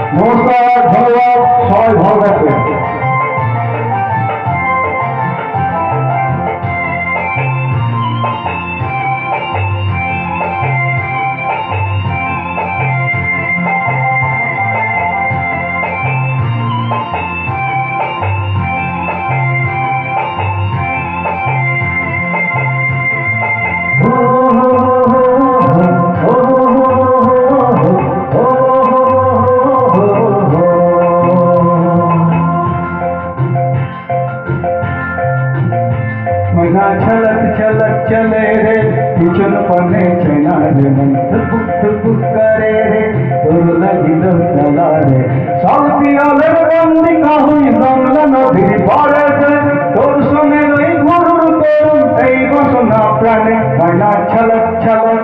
নমস্কার, ধন্যবাদ, সবাই ভালো থাকবেন। मना छलक छलक चले रे पिछन पने चैना रे मन धुक धुक करे रे तोर लगिल तला रे सब पियाले बंदी काहुई बांगला नदी पारे रे तोर सने लई गुरुर तोर এই বাসনা প্রাণে মনা ছলক ছলক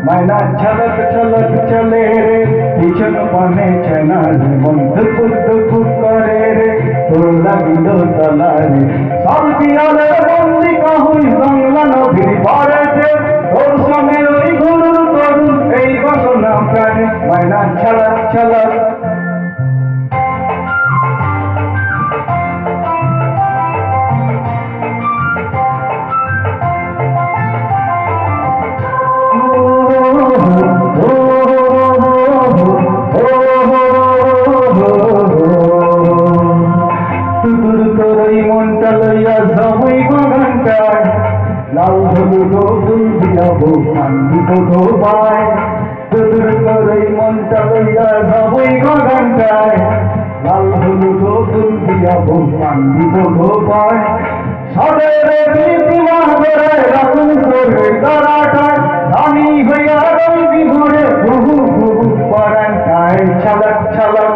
মনা ছলক ছলক চলে রে পিছন পনে চैना রে মন ধুক ধুক করে রে তোর লাগিল তলা রে সব পিয়ালে বন্দি কাহুই বাংলা নদীর পাড়েতে তোর সঙ্গে ওই গুরুর তরুণ এই বাসনা প্রাণে ময়না ছলক ছলক মনটা লইয়া সবই বাগানটায় লাল হলুদ ফুল দিয়াবো কান্দি কোঠো পায় তোর তোরই মনটা লইয়া সবই বাগানটায় লাল হলুদ ফুল দিয়াবো কান্দি কোঠো পায় সদের প্রীতি মাহরে রাখুন করে তারাটায় রানী হইয়া রবি ঘুরে বহু বহু পরান্টায় ছলক ছলক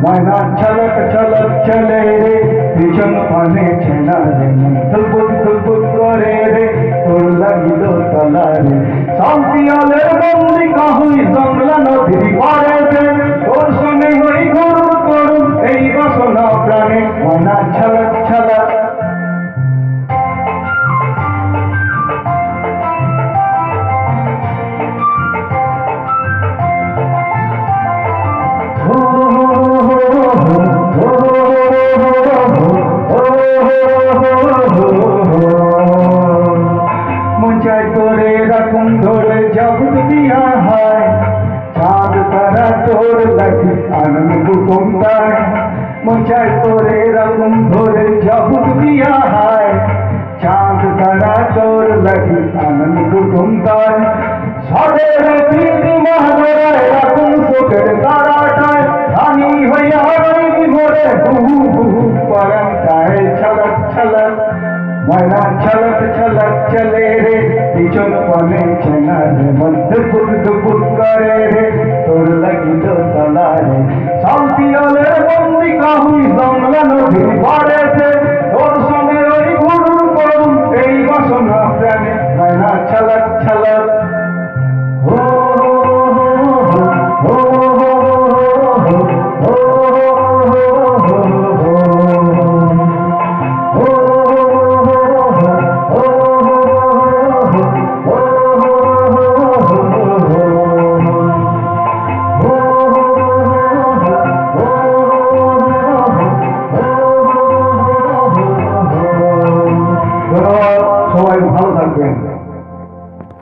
ময়না ছলক ছলক চলে রে পিছন পানে ছেনা রে মন ধুক ধুক করে রে তোর লাগিল তলা রে শান্তিয়ালের বন্দি কাহুই বাংলা নদীর পারে রে তোর সঙ্গে হই গুরুর করুন এই বাসনা প্রাণে ময়না ছলক ছলক মুঞ্চাই তোরে রাখুন ধরে জগৎ দিয়া হয় চাঁদ তারা তোর লাগি আনন্দ কুকুমতায় মুঞ্চাই তোরে রাখুন ধরে জগৎ দিয়া হয় চাঁদ তারা তোর লাগি আনন্দ কুকুমতায় সদের প্রীতি মহারে রাখুন চোখের তারাটায় রানী হইয়া রবি ঘরে বহু বহু পরান্টায় ছলক ছলক ময়না ছলক ছলক চলে রে পিছন পনে চেনা রে মন ধুক ধুক করে রে